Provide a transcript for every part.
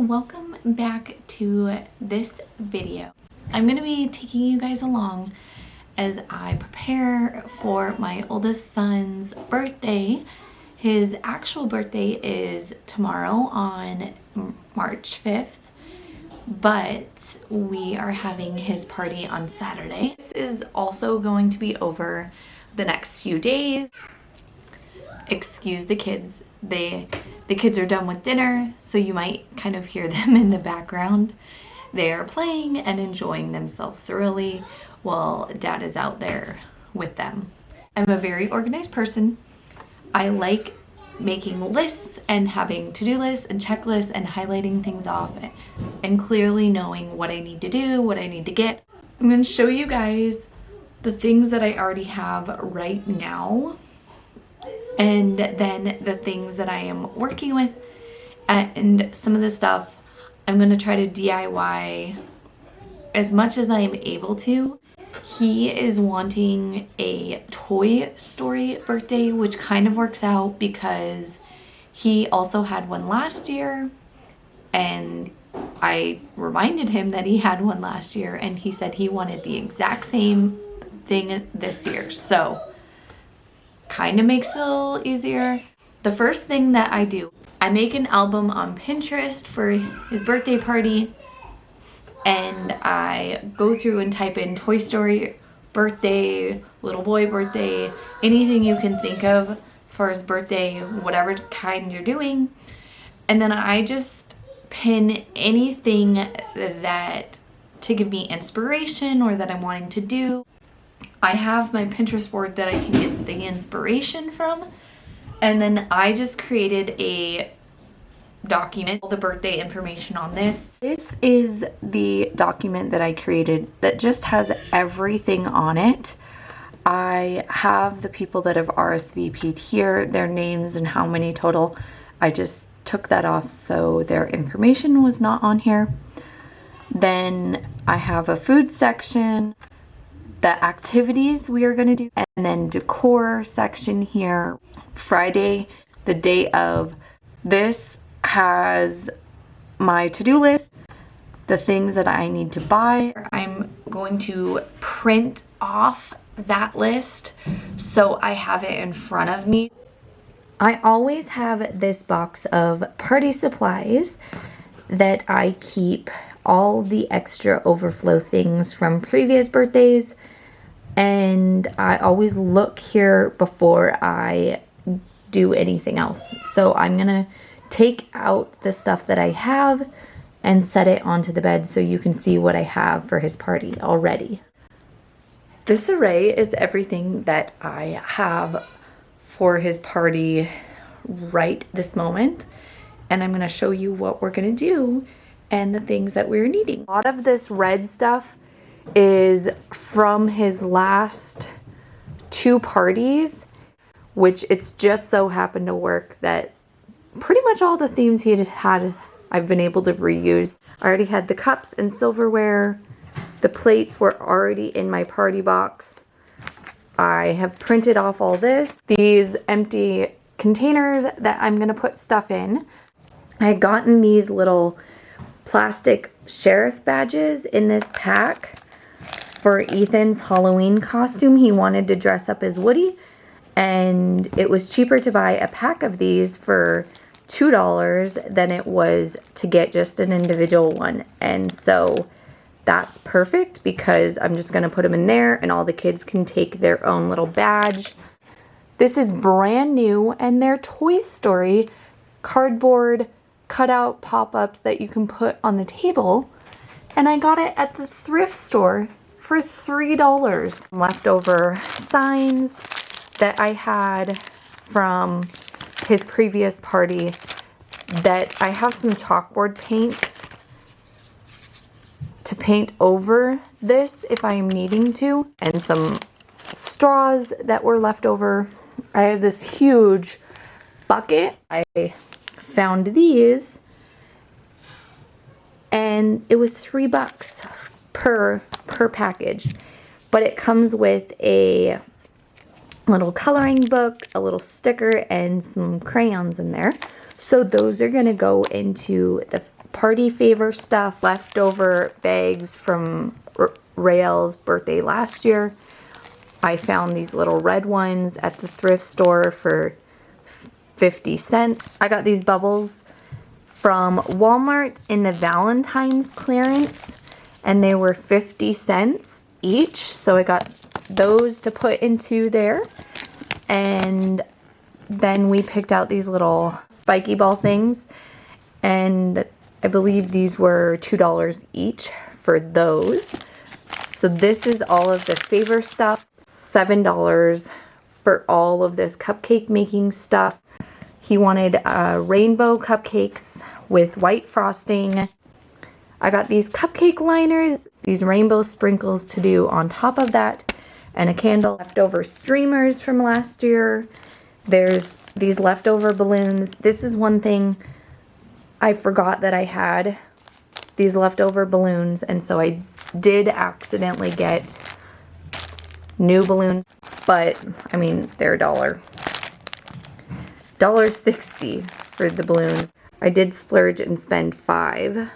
welcome back to this video. I'm going to be taking you guys along as I prepare for my oldest son's birthday. His actual birthday is tomorrow on March 5th, but we are having his party on Saturday. This is also going to be over the next few days. Excuse the kids. The kids are done with dinner, so you might kind of hear them in the background. They are playing and enjoying themselves thoroughly while Dad is out there with them. I'm a very organized person. I like making lists and having to-do lists and checklists and highlighting things off and clearly knowing what I need to do, what I need to get. I'm going to show you guys the things that I already have right now, and then the things that I am working with, and some of the stuff I'm going to try to DIY as much as I am able to. He is wanting a Toy Story birthday, which kind of works out because he also had one last year, and I reminded him that he had one last year, and he said he wanted the exact same thing this year. So kind of makes it a little easier. The first thing that I do, I make an album on Pinterest for his birthday party, and I go through and type in Toy Story birthday, little boy birthday, anything you can think of as far as birthday, whatever kind you're doing. And then I just pin anything that to give me inspiration or that I'm wanting to do. I have my Pinterest board that I can get the inspiration from, and then I just created a document, all the birthday information on this. This is the document that I created that just has everything on it. I have the people that have RSVP'd here, their names and how many total. I just took that off so their information was not on here. Then I have a food section, the activities we are going to do, and then decor section here. Friday, the day of, this has my to-do list, the things that I need to buy. I'm going to print off that list so I have it in front of me. I always have this box of party supplies that I keep all the extra overflow things from previous birthdays, and I always look here before I do anything else. So I'm gonna take out the stuff that I have and set it onto the bed so you can see what I have for his party already. This array is everything that I have for his party right this moment, and I'm gonna show you what we're gonna do and the things that we're needing. A lot of this red stuff is from his last two parties, which it's just so happened to work that pretty much all the themes he had I've been able to reuse. I already had the cups and silverware. The plates were already in my party box. I have printed off all this. These empty containers that I'm going to put stuff in. I had gotten these little plastic sheriff badges in this pack for Ethan's Halloween costume. He wanted to dress up as Woody, and it was cheaper to buy a pack of these for $2 than it was to get just an individual one. And so that's perfect because I'm just going to put them in there and all the kids can take their own little badge. This is brand new, and they're Toy Story cardboard cutout pop-ups that you can put on the table, and I got it at the thrift store for $3. Leftover signs that I had from his previous party, that I have some chalkboard paint to paint over this if I am needing to, and some straws that were left over. I have this huge bucket. I found these, and it was $3 per package, but it comes with a little coloring book, a little sticker, and some crayons in there. So those are going to go into the party favor stuff, leftover bags from Rael's birthday last year. I found these little red ones at the thrift store for 50 cents. I got these bubbles from Walmart in the Valentine's clearance, and they were 50 cents each. So I got those to put into there. And then we picked out these little spiky ball things, and I believe these were $2 each for those. So this is all of the favor stuff. $7 for all of this cupcake making stuff. He wanted rainbow cupcakes with white frosting. I got these cupcake liners, these rainbow sprinkles to do on top of that, and a candle. Leftover streamers from last year. There's these leftover balloons. This is one thing I forgot that I had, these leftover balloons, and so I did accidentally get new balloons, but I mean, they're $1.60 for the balloons. I did splurge and spend $5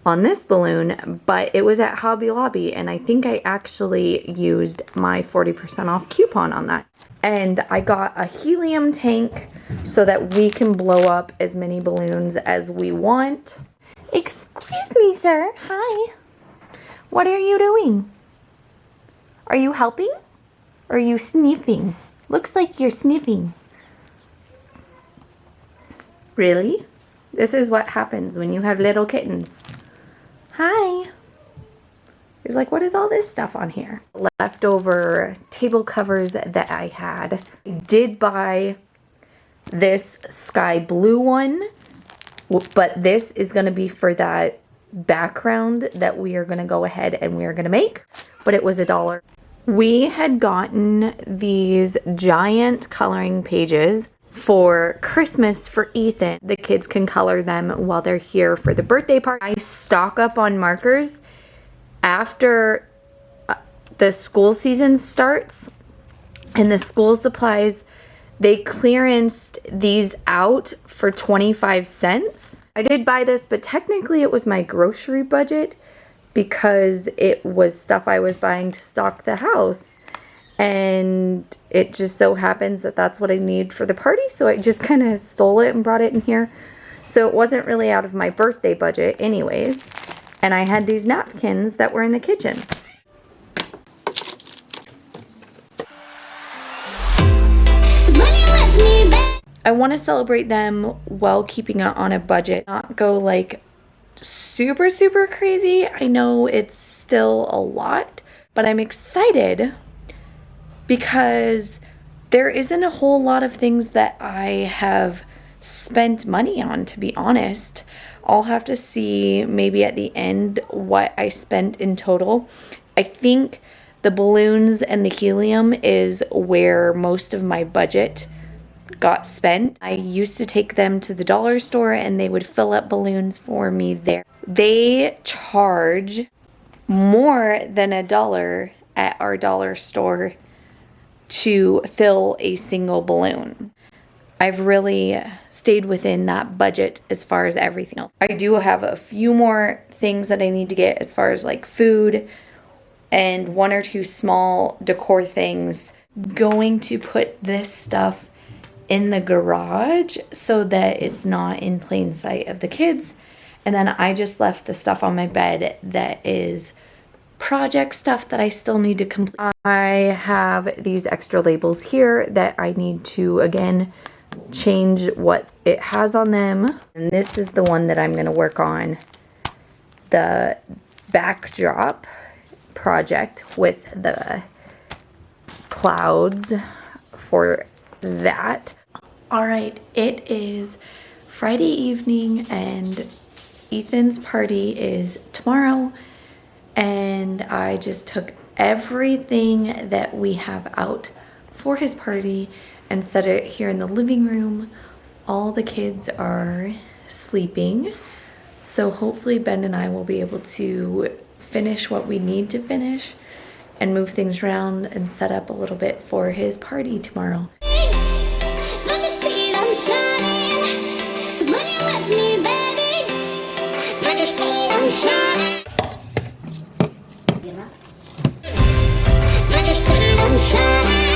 on this balloon, but it was at Hobby Lobby, and I think I actually used my 40% off coupon on that. And I got a helium tank so that we can blow up as many balloons as we want. Excuse me, sir. Hi. What are you doing? Are you helping? Or are you sniffing? Looks like you're sniffing. Really? This is what happens when you have little kittens. Hi. He's like, what is all this stuff on here? Leftover table covers that I had. I did buy this sky blue one, but this is going to be for that background that we are going to go ahead and we are going to make, but it was $1. We had gotten these giant coloring pages for Christmas for Ethan. The kids can color them while they're here for the birthday party. I stock up on markers after the school season starts, and the school supplies, they clearanced these out for 25 cents. I did buy this, but technically it was my grocery budget because it was stuff I was buying to stock the house. And it just so happens that that's what I need for the party, so I just kind of stole it and brought it in here. So it wasn't really out of my birthday budget anyways. And I had these napkins that were in the kitchen. I want to celebrate them while keeping it on a budget. Not go like super, super crazy. I know it's still a lot, but I'm excited because there isn't a whole lot of things that I have spent money on, to be honest. I'll have to see maybe at the end what I spent in total. I think the balloons and the helium is where most of my budget got spent. I used to take them to the dollar store and they would fill up balloons for me there. They charge more than $1 at our dollar store to fill a single balloon. I've really stayed within that budget as far as everything else. I do have a few more things that I need to get as far as like food and 1 or 2 small decor things. Going to put this stuff in the garage so that it's not in plain sight of the kids. And then I just left the stuff on my bed that is project stuff that I still need to complete. I have these extra labels here that I need to, again, change what it has on them. And this is the one that I'm going to work on, the backdrop project with the clouds for that. All right, it is Friday evening and Ethan's party is tomorrow, and I just took everything that we have out for his party and set it here in the living room. All the kids are sleeping, so hopefully Ben and I will be able to finish what we need to finish and move things around and set up a little bit for his party tomorrow. shine. Don't you see I'm shining?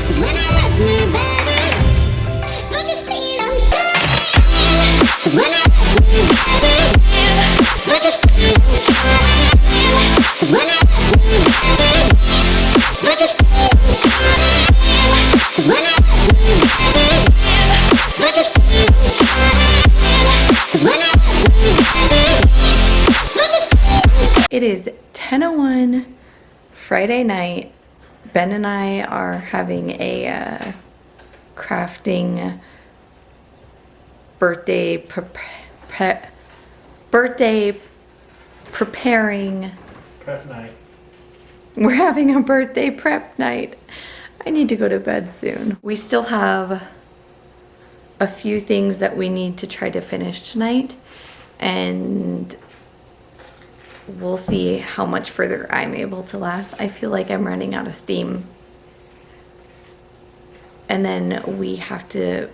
'Cause when I love me, baby. Don't you see I'm shining? 'Cause when I love me, baby. Don't you see I'm shining? 'Cause when I love me, baby. Don't you see I'm shining? 'Cause when I love me, baby. Don't you see I'm shining? 'Cause when I love me, baby. Don't you see I'm shining? It is 10:01 Friday night. Ben and I are having a crafting birthday preparing. Prep night. We're having a birthday prep night. I need to go to bed soon. We still have a few things that we need to try to finish tonight, and we'll see how much further I'm able to last. I feel like I'm running out of steam. And then we have to,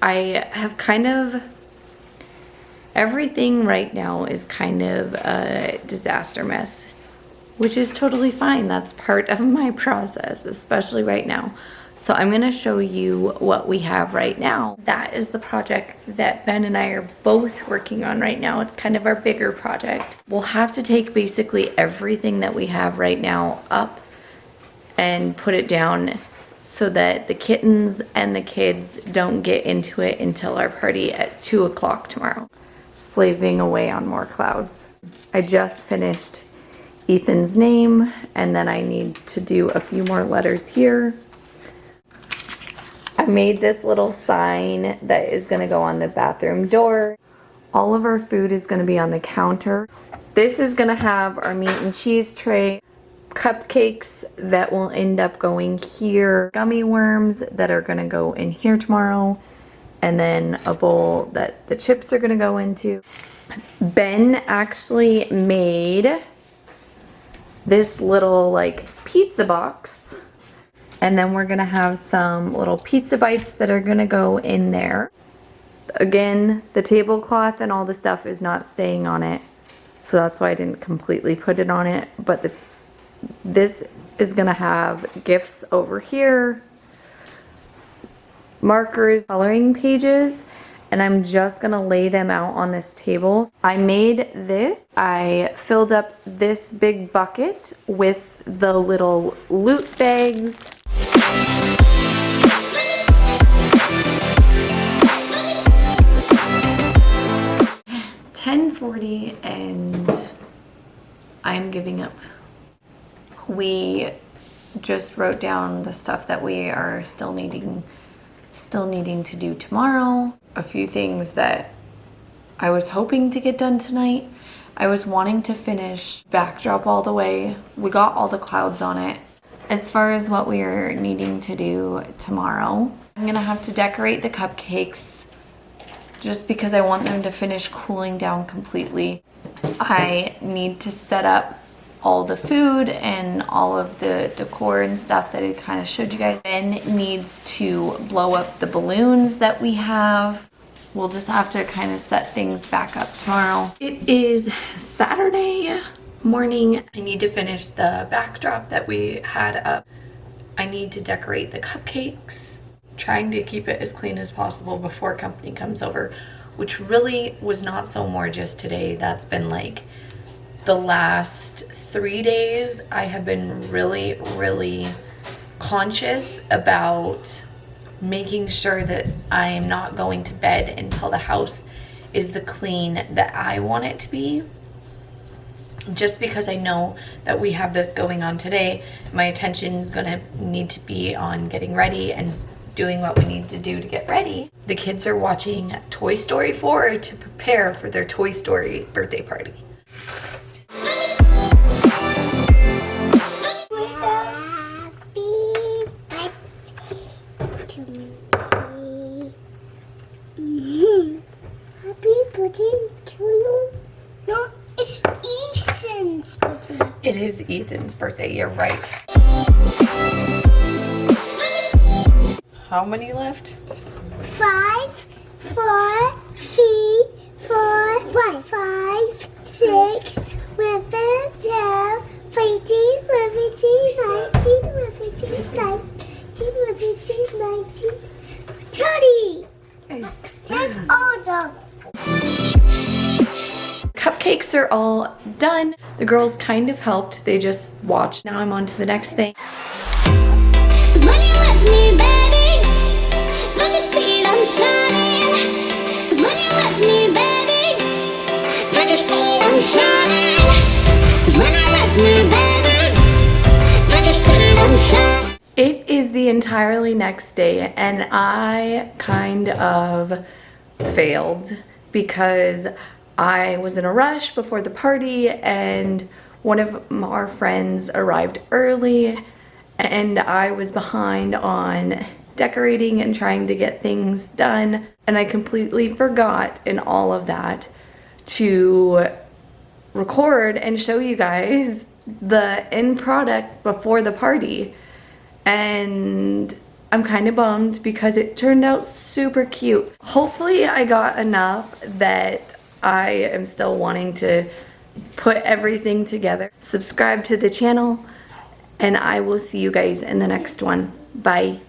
I have kind of, everything right now is kind of a disaster mess, which is totally fine. That's part of my process, especially right now. So I'm gonna show you what we have right now. That is the project that Ben and I are both working on right now. It's kind of our bigger project. We'll have to take basically everything that we have right now up and put it down so that the kittens and the kids don't get into it until our party at 2 o'clock tomorrow. Slaving away on more clouds. I just finished Ethan's name, and then I need to do a few more letters here. I made this little sign that is gonna go on the bathroom door. All of our food is gonna be on the counter. This is gonna have our meat and cheese tray, cupcakes that will end up going here, gummy worms that are gonna go in here tomorrow, and then a bowl that the chips are gonna go into. Ben actually made this little like pizza box, and then we're gonna have some little pizza bites that are gonna go in there. Again, the tablecloth and all the stuff is not staying on it, so that's why I didn't completely put it on it. But this is gonna have gifts over here, markers, coloring pages, and I'm just gonna lay them out on this table. I made this. I filled up this big bucket with the little loot bags. 10:40 and I'm giving up. We just wrote down the stuff that we are still needing to do tomorrow. A few things that I was hoping to get done tonight. I was wanting to finish backdrop all the way. We got all the clouds on it. As far as what we are needing to do tomorrow, I'm gonna have to decorate the cupcakes just because I want them to finish cooling down completely. I need to set up all the food and all of the decor and stuff that I kind of showed you guys. Ben needs to blow up the balloons that we have. We'll just have to kind of set things back up tomorrow. It is Saturday morning. I need to finish the backdrop that we had up. I need to decorate the cupcakes, trying to keep it as clean as possible before company comes over, which really was not so more just today. That's been like the last 3 days. I have been really conscious about making sure that I am not going to bed until the house is the clean that I want it to be. Just because I know that we have this going on today, my attention is gonna need to be on getting ready and doing what we need to do to get ready. The kids are watching Toy Story 4 to prepare for their Toy Story birthday party. No, it's Ethan's birthday. It is Ethan's birthday, you're right. How many left? 5, 4, 3, 4, 5, 5, Cakes are all done. The girls kind of helped. They just watched. Now I'm on to the next thing. 'Cause when you're with me, baby, don't you see that I'm shining? 'Cause when you're with me, baby, don't you see that I'm shining? 'Cause when you're with me, baby, don't you see that I'm shining? It is the entirely next day, and I kind of failed because I was in a rush before the party, and one of our friends arrived early, and I was behind on decorating and trying to get things done, and I completely forgot in all of that to record and show you guys the end product before the party. And I'm kind of bummed because it turned out super cute. Hopefully I got enough that I am still wanting to put everything together. Subscribe to the channel, and I will see you guys in the next one. Bye.